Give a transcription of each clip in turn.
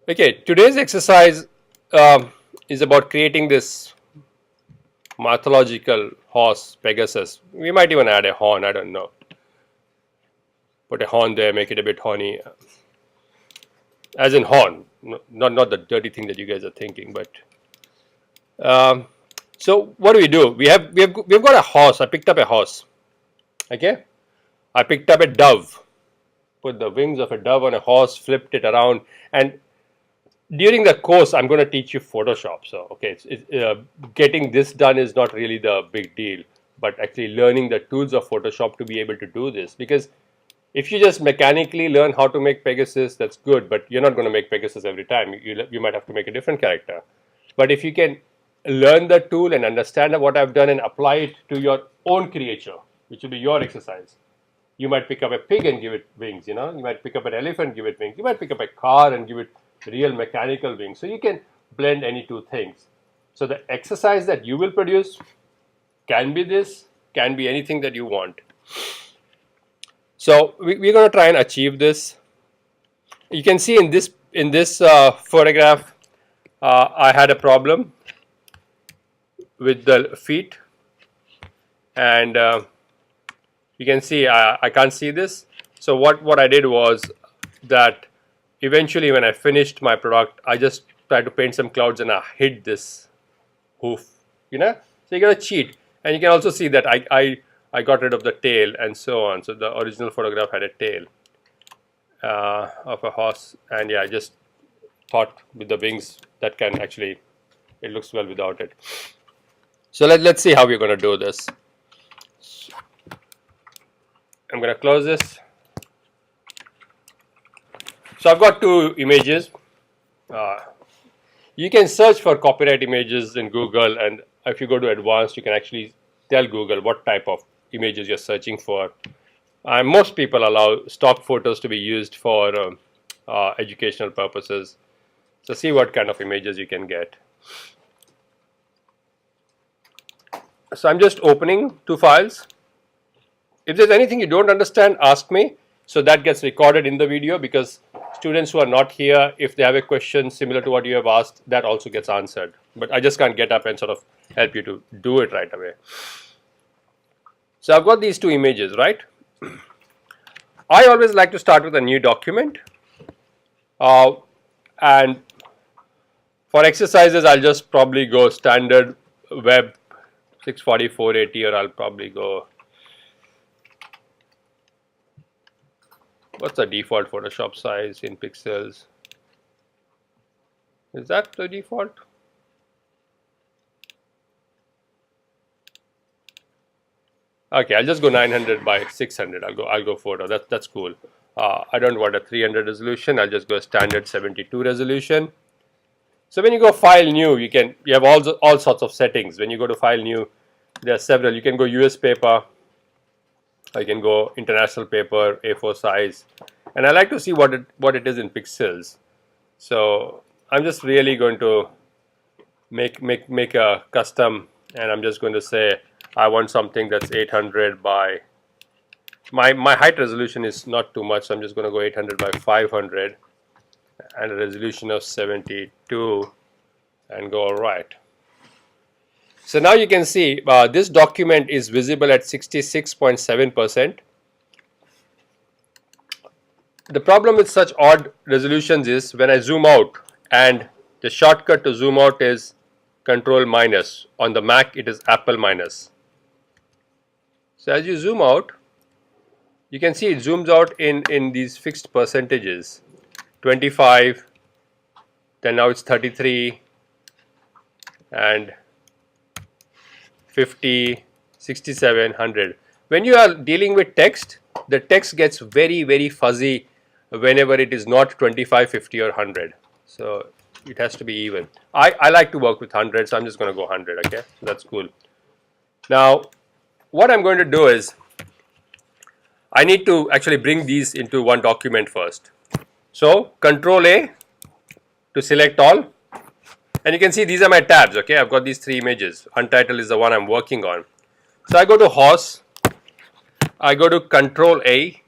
Okay, today's exercise is about creating this mythological horse, Pegasus. We might even add a horn, I don't know. Put a horn there, make it a bit horny. As in horn, not the dirty thing that you guys are thinking, but so what do? We've got a horse. I picked up a horse. Okay? I picked up a dove. Put the wings of a dove on a horse, flipped it around, and during the course, I'm going to teach you Photoshop. So, okay, getting this done is not really the big deal, but actually learning the tools of Photoshop to be able to do this. Because if you just mechanically learn how to make Pegasus, that's good, but you're not going to make Pegasus every time. You might have to make a different character. But if you can learn the tool and understand what I've done and apply it to your own creature, which will be your exercise. You might pick up a pig and give it wings, you might pick up an elephant, give it wings. You might pick up a car and give it real mechanical wings. So you can blend any two things. So the exercise that you will produce can be this, can be anything that you want. So we're going to try and achieve this. You can see in this photograph, I had a problem with the feet, and you can see I can't see this. So what I did was that eventually when I finished my product, I just tried to paint some clouds and I hid this hoof, So you gotta cheat, and you can also see that I got rid of the tail and so on. So the original photograph had a tail of a horse, and yeah, I just thought with the wings that can actually, it looks well without it. So let's see how we're going to do this. I'm going to close this. So I've got two images. You can search for copyright images in Google, and if you go to advanced, you can actually tell Google what type of images you're searching for. Most people allow stock photos to be used for educational purposes. So see what kind of images you can get. So I'm just opening two files. If there's anything you don't understand, ask me. So that gets recorded in the video, because students who are not here, if they have a question similar to what you have asked, that also gets answered. But I just can't get up and sort of help you to do it right away. So I've got these two images, right? I always like to start with a new document. And for exercises, I'll just probably go standard web 640, 480, or I'll probably go, what's the default Photoshop size in pixels? Is that the default? Okay, I'll just go 900 by 600. I'll go photo. That's cool. I don't want a 300 resolution. I'll just go standard 72 resolution. So when you go file new, you have all sorts of settings. When you go to file new, there are several. You can go US paper, I can go international paper, A4 size, and I like to see what it is in pixels. So I'm just really going to make a custom, and I'm just going to say I want something that's 800 by, my height resolution is not too much, so I'm just going to go 800 by 500 and a resolution of 72 and go all right. So now you can see this document is visible at 66.7%. The problem with such odd resolutions is when I zoom out, and the shortcut to zoom out is Control minus. On the Mac it is Apple minus. So as you zoom out, you can see it zooms out in these fixed percentages. 25, then now it's 33, and 50, 67, 100. When you are dealing with text, the text gets very, very fuzzy whenever it is not 25, 50 or 100. So it has to be even. I like to work with 100, so I'm just going to go 100, okay? So that's cool. Now, what I'm going to do is, I need to actually bring these into one document first. So Control A to select all, and you can see these are my tabs, okay? I've got these three images. Untitled is the one I'm working on. So I go to horse, I go to Control A,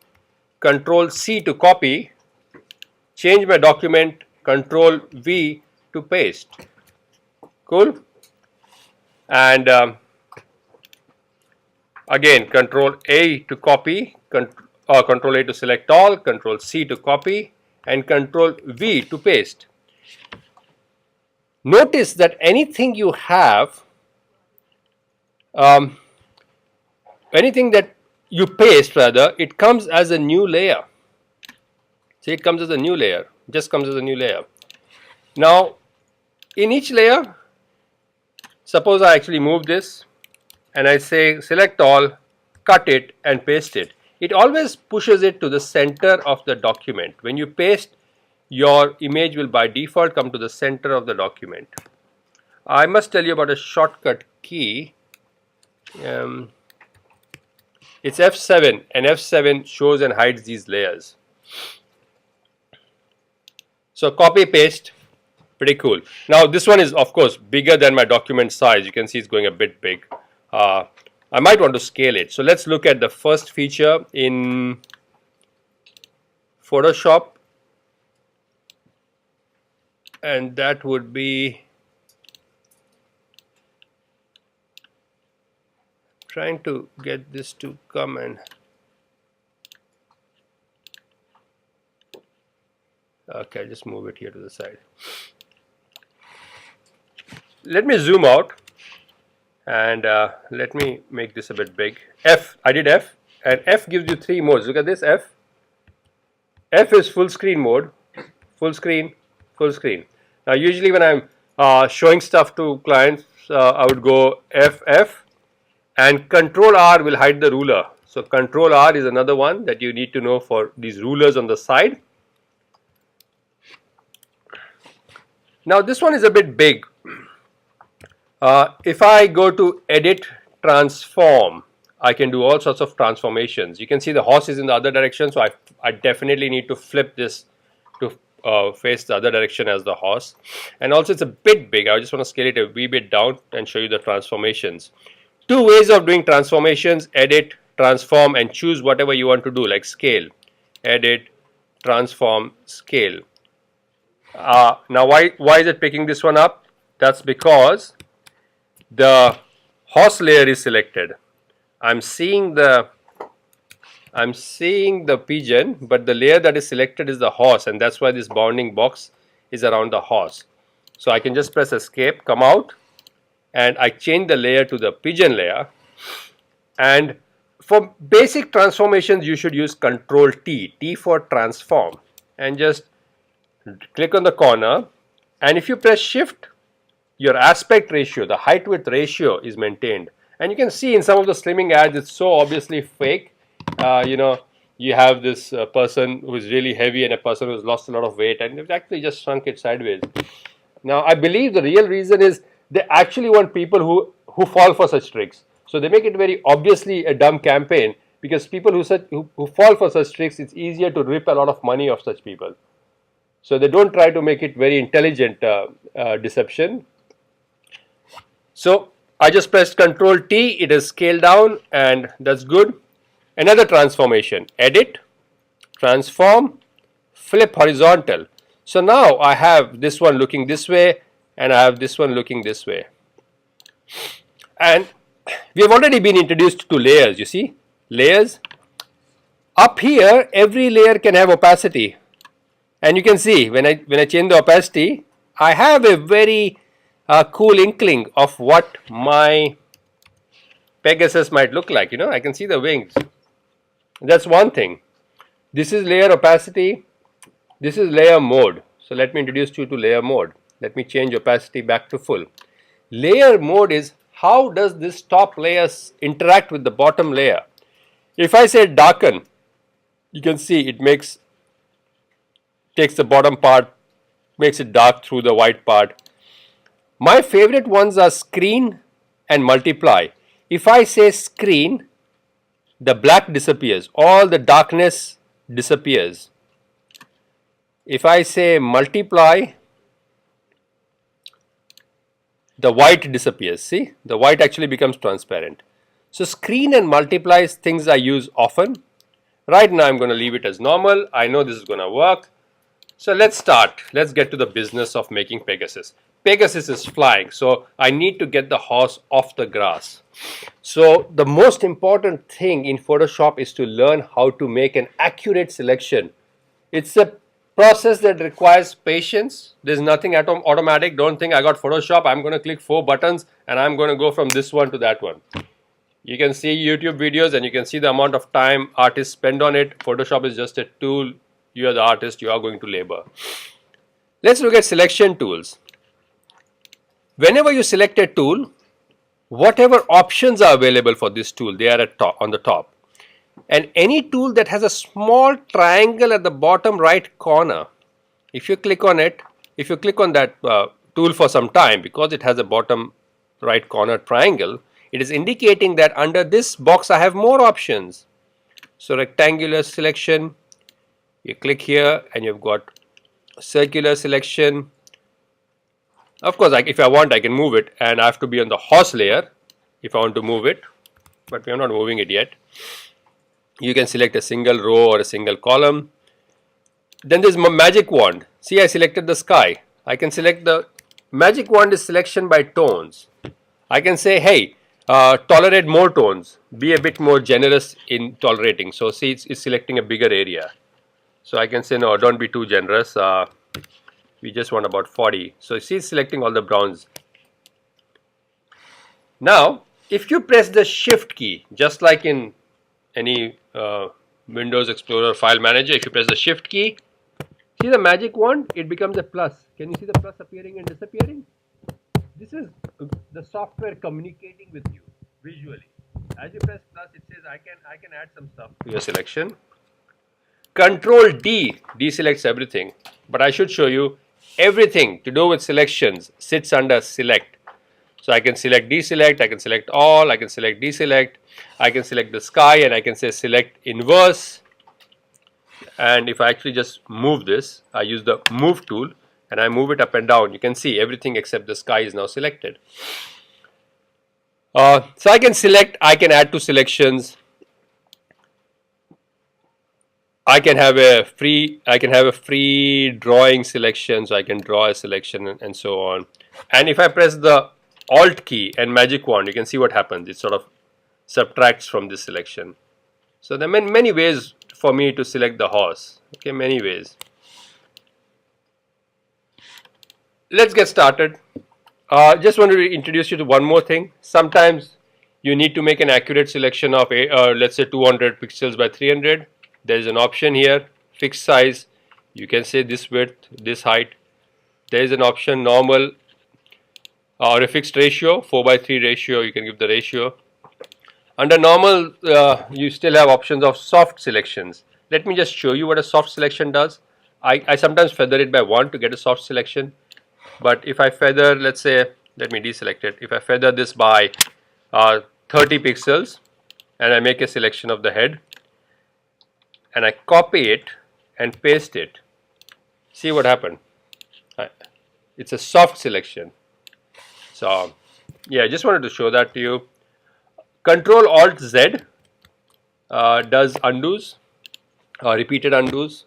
Control C to copy, change my document Control V to paste. Cool. And again, Control A to copy, Control A to select all, Control C to copy, and Control V to paste. Notice that anything you have, anything that you paste rather, it comes as a new layer. See, it comes as a new layer, just comes as a new layer. Now, in each layer, suppose I actually move this and I say select all, cut it and paste it. It always pushes it to the center of the document. When you paste, your image will by default come to the center of the document. I must tell you about a shortcut key. It's F7, and F7 shows and hides these layers. So copy paste, pretty cool. Now this one is of course bigger than my document size. You can see it's going a bit big. I might want to scale it. So let's look at the first feature in Photoshop, and that would be trying to get this to come and okay, just move it here to the side. Let me zoom out and let me make this a bit big. F, I did F, and F gives you 3 modes. Look at this, F. F is full screen mode, full screen, full screen. Now usually when I'm showing stuff to clients, I would go F, and Control R will hide the ruler. So Control R is another one that you need to know for these rulers on the side. Now this one is a bit big. If I go to Edit, Transform, I can do all sorts of transformations. You can see the horse is in the other direction, so I definitely need to flip this to face the other direction as the horse. And also it's a bit big. I just want to scale it a wee bit down and show you the transformations. 2 ways of doing transformations: Edit, Transform, and choose whatever you want to do, like scale. Edit, Transform, Scale. Now why is it picking this one up? That's because the horse layer is selected. I'm seeing the pigeon, but the layer that is selected is the horse, and that's why this bounding box is around the horse. So I can just press escape, come out, and I change the layer to the pigeon layer. And for basic transformations you should use Control T, T for transform, and just click on the corner, and if you press Shift, your aspect ratio, the height width ratio is maintained. And you can see in some of the slimming ads, it's so obviously fake. You know, you have this person who is really heavy and a person who has lost a lot of weight, and they've actually just shrunk it sideways. Now I believe the real reason is they actually want people who fall for such tricks. So they make it very obviously a dumb campaign, because people who fall for such tricks, it's easier to rip a lot of money off such people. So they don't try to make it very intelligent deception. So I just pressed Control T, it is scaled down, and that's good. Another transformation: Edit, Transform, Flip Horizontal. So now I have this one looking this way, and I have this one looking this way. And we have already been introduced to layers. You see, layers. Up here, every layer can have opacity. And you can see when I change the opacity, I have a very cool inkling of what my Pegasus might look like. You know, I can see the wings. That's one thing. This is layer opacity. This is layer mode. So let me introduce you to layer mode. Let me change opacity back to full. Layer mode is how does this top layer interact with the bottom layer. If I say darken, you can see it takes the bottom part, makes it dark through the white part. My favorite ones are screen and multiply. If I say screen, the black disappears, all the darkness disappears. If I say multiply, the white disappears. See, the white actually becomes transparent. So screen and multiply is things I use often. Right now I'm going to leave it as normal. I know this is going to work. So let's start. Let's get to the business of making Pegasus. Pegasus is flying, so I need to get the horse off the grass. So the most important thing in Photoshop is to learn how to make an accurate selection. It's a process that requires patience. There's nothing automatic. Don't think I got Photoshop, I'm going to click 4 buttons and I'm going to go from this one to that one. You can see YouTube videos and you can see the amount of time artists spend on it. Photoshop is just a tool. You are the artist, you are going to labor. Let's look at selection tools. Whenever you select a tool, whatever options are available for this tool, they are on the top. And any tool that has a small triangle at the bottom right corner, if you click on it, if you click on that tool for some time, because it has a bottom right corner triangle, it is indicating that under this box I have more options. So rectangular selection, you click here and you've got circular selection. Of course, if I want, I can move it, and I have to be on the horse layer if I want to move it, but we are not moving it yet. You can select a single row or a single column. Then there's magic wand. See, I selected the sky. I can select the magic wand is selection by tones. I can say, hey, tolerate more tones. Be a bit more generous in tolerating. So see, it's selecting a bigger area. So I can say, no, don't be too generous. We just want about 40. So see, it's selecting all the browns. Now, if you press the Shift key, just like in any Windows Explorer file manager, if you press the Shift key, see the magic wand, it becomes a plus. Can you see the plus appearing and disappearing? This is the software communicating with you visually. As you press plus, it says I can add some stuff to your selection. Control D deselects everything, but I should show you everything to do with selections sits under select. So I can select deselect, I can select all, I can select deselect, I can select the sky, and I can say select inverse. And if I actually just move this, I use the move tool and I move it up and down, you can see everything except the sky is now selected. So I can select, I can add to selections. I can have a free drawing selection, so I can draw a selection and so on. And if I press the Alt key and magic wand, you can see what happens. It sort of subtracts from this selection. So there are many ways for me to select the horse. Okay, many ways. Let's get started. Just want to introduce you to one more thing. Sometimes you need to make an accurate selection of let's say 200 pixels by 300. There is an option here, fixed size. You can say this width, this height. There is an option normal or a fixed ratio, 4:3 ratio. You can give the ratio. Under normal, you still have options of soft selections. Let me just show you what a soft selection does. I sometimes feather it by 1 to get a soft selection. But if I feather, let's say, let me deselect it. If I feather this by 30 pixels and I make a selection of the head and I copy it and paste it, see what happened. It's a soft selection. So yeah, I just wanted to show that to you. Control Alt Z does undos, repeated undos.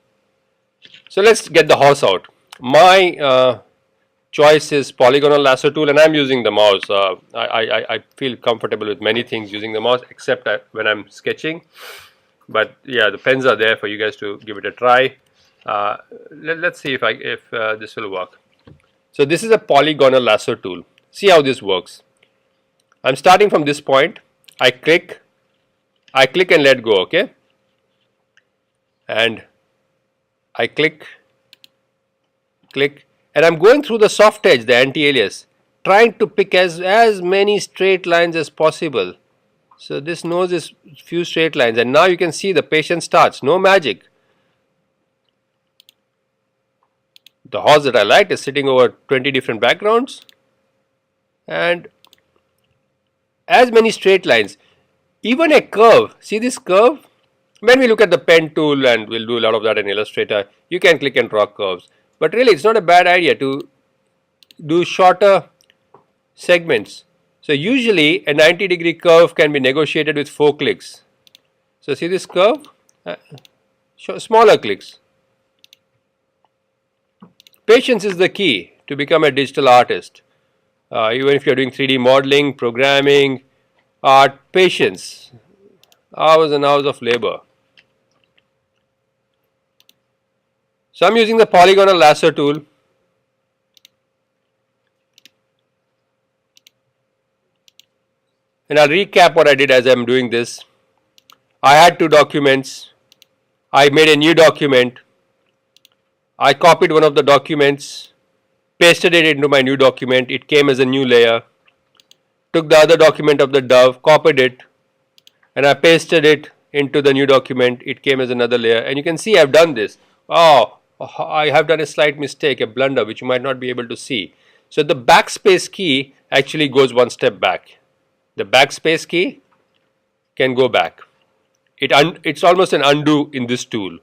So let's get the horse out. My choice is polygonal lasso tool, and I'm using the mouse. I feel comfortable with many things using the mouse, except when I'm sketching. But yeah, the pens are there for you guys to give it a try. Let's see if this will work. So this is a polygonal lasso tool. See how this works. I'm starting from this point. I click and let go, okay? And I click, and I'm going through the soft edge, the anti-alias, trying to pick as many straight lines as possible. So this nose is few straight lines, and now you can see the patience starts, no magic. The horse that I like is sitting over 20 different backgrounds and as many straight lines. Even a curve, see this curve? When we look at the pen tool, and we'll do a lot of that in Illustrator, you can click and draw curves. But really it's not a bad idea to do shorter segments. So usually a 90-degree curve can be negotiated with 4 clicks. So see this curve? Smaller clicks. Patience is the key to become a digital artist. Even if you're doing 3D modeling, programming, art, patience, hours and hours of labor. So I'm using the polygonal lasso tool. And I'll recap what I did as I'm doing this. I had two documents. I made a new document. I copied one of the documents, pasted it into my new document. It came as a new layer. Took the other document of the dove, copied it, and I pasted it into the new document. It came as another layer. And you can see I've done this. Oh, I have done a slight mistake, a blunder, which you might not be able to see. So the backspace key actually goes one step back. The backspace key can go back. It's almost an undo in this tool.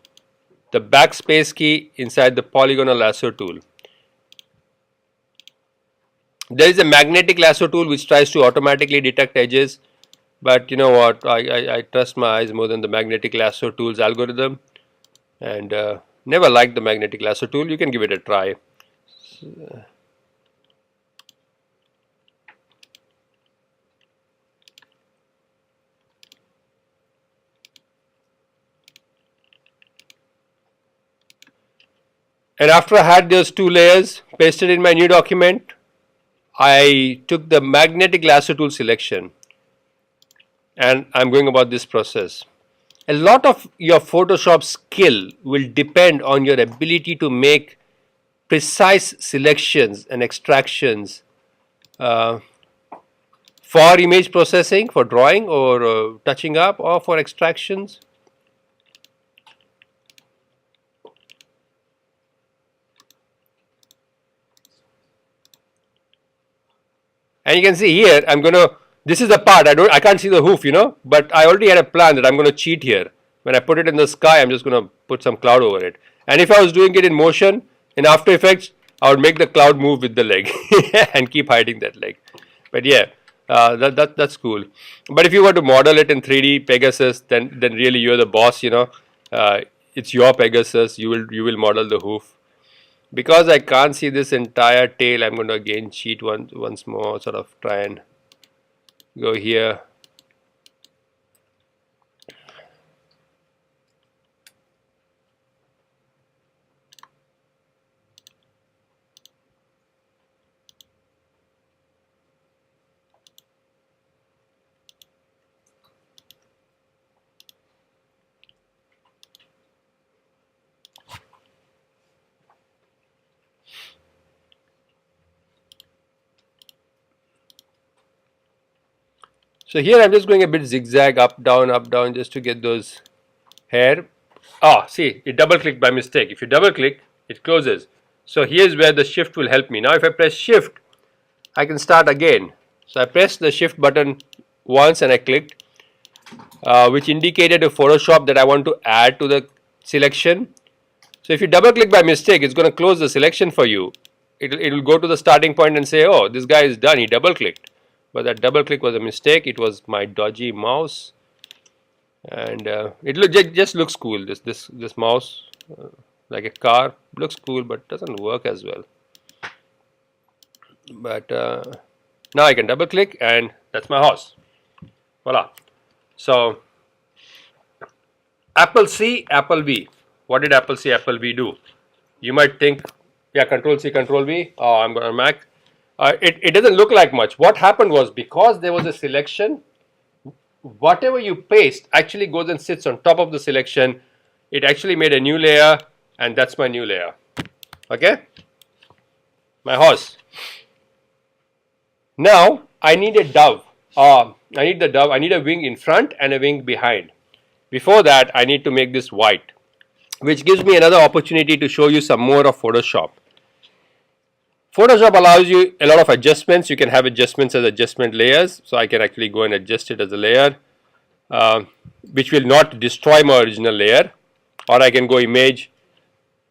The backspace key inside the polygonal lasso tool. There is a magnetic lasso tool which tries to automatically detect edges, but you know what, I trust my eyes more than the magnetic lasso tool's algorithm, and never liked the magnetic lasso tool. You can give it a try. And after I had those two layers pasted in my new document, I took the magnetic lasso tool selection, and I'm going about this process. A lot of your Photoshop skill will depend on your ability to make precise selections and extractions for image processing, for drawing or touching up, or for extractions. And you can see here, this is the part, I can't see the hoof, but I already had a plan that I'm going to cheat here. When I put it in the sky, I'm just going to put some cloud over it. And if I was doing it in motion, in After Effects, I would make the cloud move with the leg and keep hiding that leg. But yeah, that's cool. But if you were to model it in 3D Pegasus, then really you're the boss, it's your Pegasus, you will model the hoof. Because I can't see this entire tail, I'm going to again cheat once more, sort of try and go here. So here I'm just going a bit zigzag, up, down, just to get those hair. Ah, see, it double clicked by mistake. If you double click, it closes. So here's where the shift will help me. Now if I press shift, I can start again. So I pressed the shift button once and I clicked, which indicated a Photoshop that I want to add to the selection. So if you double click by mistake, it's going to close the selection for you. It will go to the starting point and say, oh, this guy is done, he double clicked. But that double click was a mistake. It was my dodgy mouse, and it just looks cool. This mouse, like a car, looks cool, but doesn't work as well. But now I can double click, and that's my horse. Voila. So Apple C, Apple V. What did Apple C, Apple V do? You might think, yeah, Control C, Control V. Oh, I'm on Mac. It doesn't look like much. What happened was, because there was a selection, whatever you paste actually goes and sits on top of the selection. It actually made a new layer, and that's my new layer. Okay, my horse. Now I need a dove. I need the dove. I need a wing in front and a wing behind. Before that, I need to make this white, which gives me another opportunity to show you some more of Photoshop. Photoshop allows you a lot of adjustments. You can have adjustments as adjustment layers. So I can actually go and adjust it as a layer, which will not destroy my original layer. Or I can go image,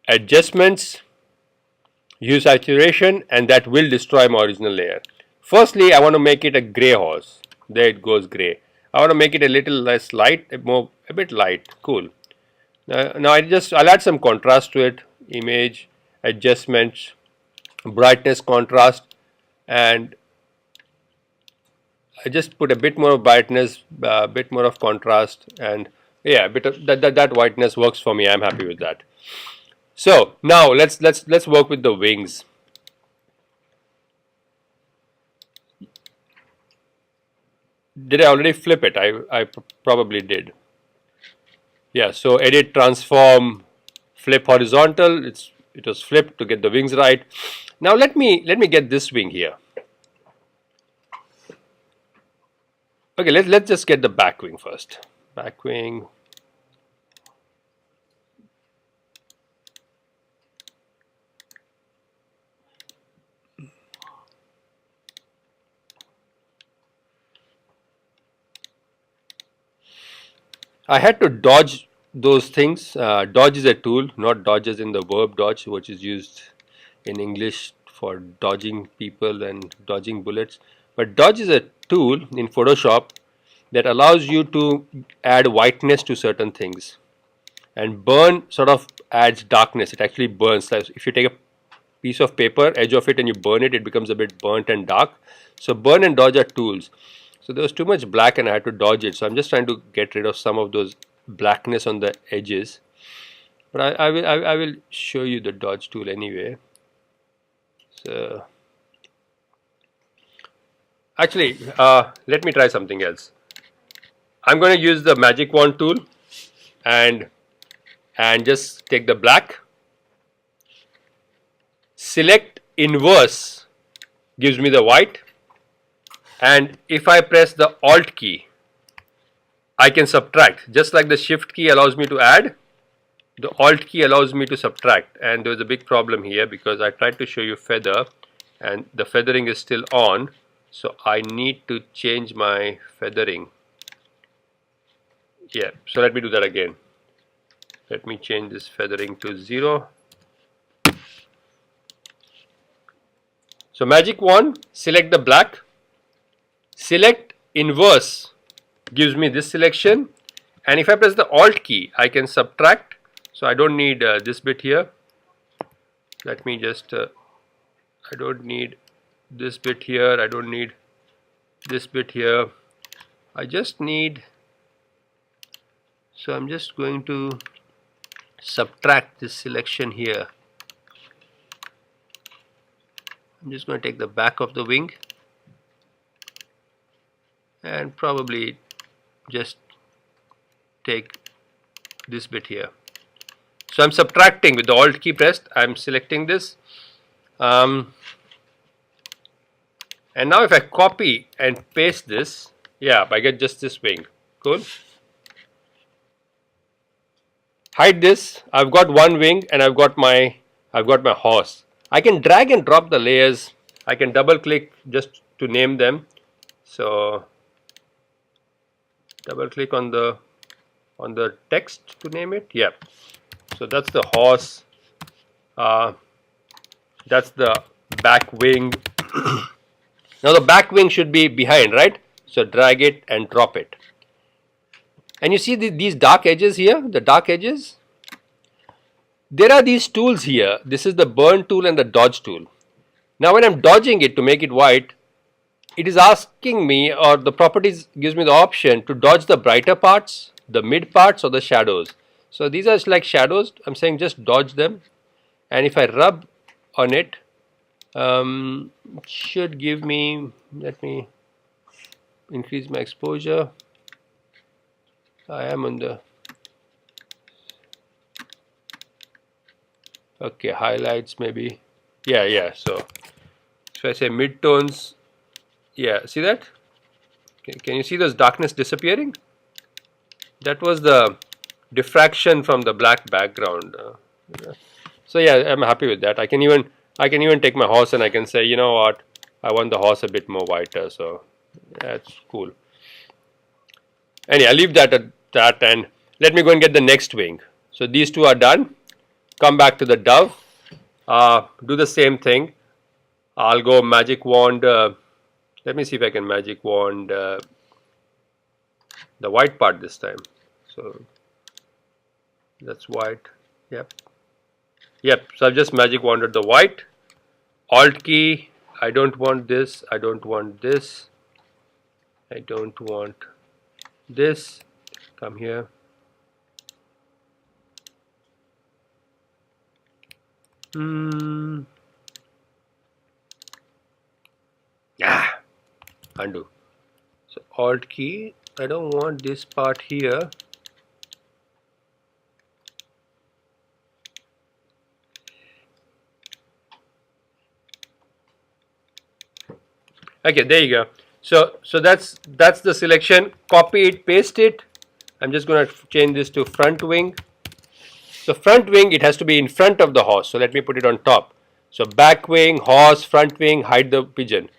adjustments, hue saturation, and that will destroy my original layer. Firstly, I want to make it a gray horse. There it goes, gray. I want to make it a little less light, a bit light, cool. Now I'll add some contrast to it, image, adjustments, brightness, contrast, and I just put a bit more of brightness, a bit more of contrast, and yeah, a bit of that whiteness works for me. I'm happy with that. So now let's work with the wings. Did I already flip it? I probably did. Yeah. So edit, transform, flip horizontal. It was flipped to get the wings right. Now let me get this wing here. Okay, let's just get the back wing first. Back wing. I had to dodge those things. Dodge is a tool, not dodge as in the verb dodge, which is used in English for dodging people and dodging bullets. But dodge is a tool in Photoshop that allows you to add whiteness to certain things. And burn sort of adds darkness. It actually burns. Like if you take a piece of paper, edge of it, and you burn it, it becomes a bit burnt and dark. So burn and dodge are tools. So there was too much black and I had to dodge it. So I'm just trying to get rid of some of those blackness on the edges. But I will show you the dodge tool anyway. So actually, let me try something else. I'm going to use the magic wand tool and just take the black, select inverse, gives me the white, and if I press the alt key, I can subtract. Just like the shift key allows me to add, the alt key allows me to subtract. And there was a big problem here because I tried to show you feather and the feathering is still on, so I need to change my feathering. Yeah, so let me do that again. Let me change this feathering to 0. So magic wand, select the black, select inverse, gives me this selection, and if I press the alt key I can subtract. So I don't need this bit here. Let me just I don't need this bit here, I don't need this bit here, I just need, so I'm just going to subtract this selection here. I'm just going to take the back of the wing and probably just take this bit here. So I'm subtracting with the alt key pressed. I'm selecting this, and now if I copy and paste this, yeah, I get just this wing. Cool. Hide this. I've got one wing and I've got my horse. I can drag and drop the layers. I can double click just to name them. So double click on the text to name it. Yeah. So that's the horse. That's the back wing. Now the back wing should be behind, right? So drag it and drop it. And you see these dark edges here, the dark edges? There are these tools here. This is the burn tool and the dodge tool. Now when I'm dodging it to make it white, it is asking me, or the properties gives me the option to dodge the brighter parts, the mid parts, or the shadows. So these are like shadows. I'm saying just dodge them. And if I rub on it, it should give me, let me increase my exposure. I am on the, okay, highlights maybe. Yeah. So I say mid-tones. Yeah, see that? Can you see those darkness disappearing? That was the diffraction from the black background. So yeah, I'm happy with that. I can even take my horse and I can say, you know what, I want the horse a bit more whiter. So that's cool. Anyway, I'll leave that at that and let me go and get the next wing. So these two are done. Come back to the dove. Do the same thing. I'll go magic wand. Let me see if I can magic wand the white part this time. So that's white. Yep. Yep, so I've just magic wandered the white. Alt key, I don't want this, I don't want this, I don't want this. Come here. Yeah, undo. So alt key, I don't want this part here. Okay, there you go. So that's the selection. Copy it, paste it. I'm just going to change this to front wing. So front wing, it has to be in front of the horse. So let me put it on top. So back wing, horse, front wing, hide the pigeon.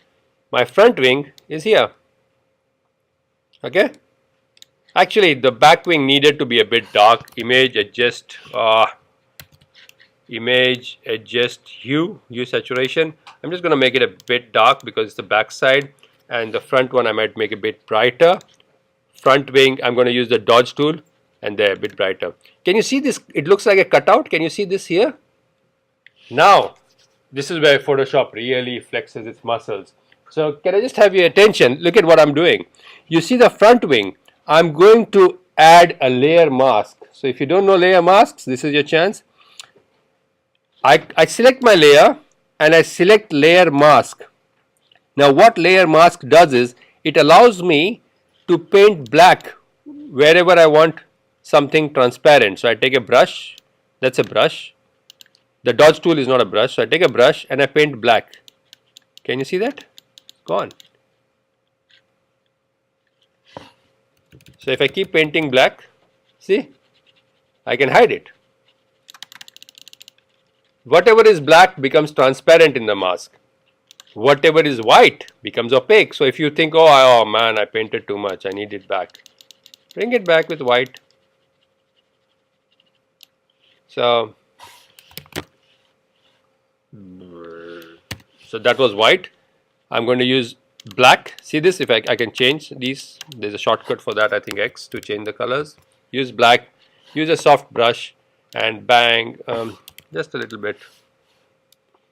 My front wing is here. Okay. Actually, the back wing needed to be a bit dark. Image adjust. Image adjust hue saturation. I'm just going to make it a bit dark because it's the back side, and the front one I might make a bit brighter. Front wing, I'm going to use the dodge tool, and they're a bit brighter. Can you see this? It looks like a cutout. Can you see this here? Now this is where Photoshop really flexes its muscles. So can I just have your attention? Look at what I'm doing. You see the front wing. I'm going to add a layer mask. So if you don't know layer masks, this is your chance. I select my layer and I select layer mask. Now what layer mask does is it allows me to paint black wherever I want something transparent. So I take a brush, that's a brush. The dodge tool is not a brush, so I take a brush and I paint black. Can you see that? Gone. So if I keep painting black, see, I can hide it. Whatever is black becomes transparent in the mask. Whatever is white becomes opaque. So if you think, oh man, I painted too much, I need it back, bring it back with white. So that was white. I'm going to use black. See this, if I can change these. There's a shortcut for that, I think X, to change the colors. Use black, use a soft brush, and bang, just a little bit.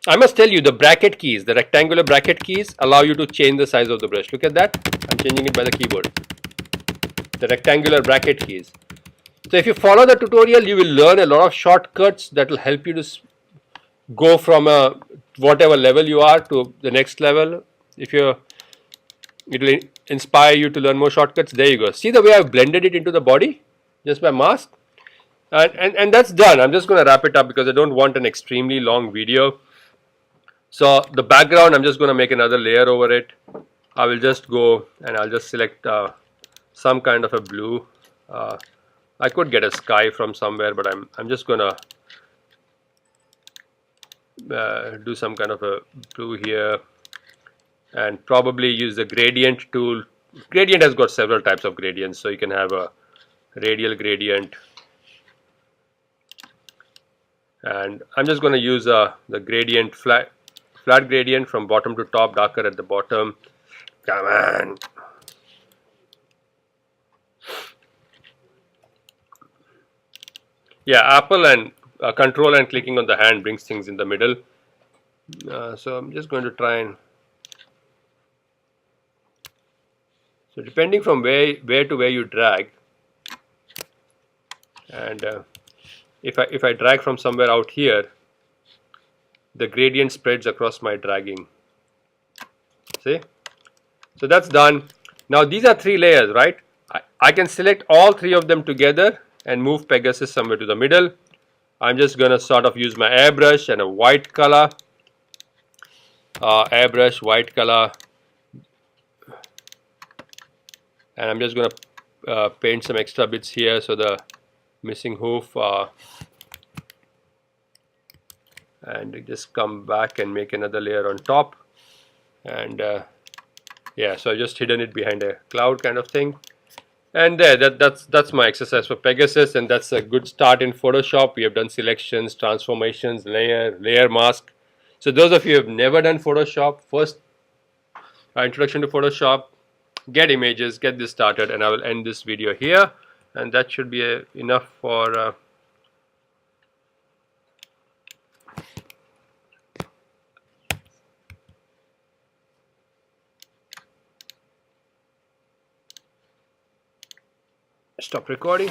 I must tell you, the bracket keys, the rectangular bracket keys, allow you to change the size of the brush. Look at that. I'm changing it by the keyboard. The rectangular bracket keys. So if you follow the tutorial, you will learn a lot of shortcuts that will help you to go from whatever level you are to the next level. It will inspire you to learn more shortcuts. There you go. See the way I've blended it into the body just by mask, and that's done. I'm just going to wrap it up because I don't want an extremely long video. So the background, I'm just going to make another layer over it. I will just go and I'll just select some kind of a blue. I could get a sky from somewhere, but I'm just going to do some kind of a blue here, and probably use the gradient tool. Gradient has got several types of gradients, so you can have a radial gradient, and I'm just going to use the gradient flat gradient from bottom to top, darker at the bottom. Come on. Yeah, Apple and control and clicking on the hand brings things in the middle. So I'm just going to try and, so depending from where to where you drag, and if I drag from somewhere out here, the gradient spreads across my dragging. See? So that's done. Now these are 3 layers, right? I can select all 3 of them together and move Pegasus somewhere to the middle. I'm just going to sort of use my airbrush and a white color. Airbrush, white color. And I'm just going to paint some extra bits here. So the missing hoof. And just come back and make another layer on top. And yeah, so I just hidden it behind a cloud kind of thing. And there, that's my exercise for Pegasus, and that's a good start in Photoshop. We have done selections, transformations, layer mask. So those of you who have never done Photoshop, first introduction to Photoshop, get images, get this started, and I will end this video here, and that should be enough for Stop recording.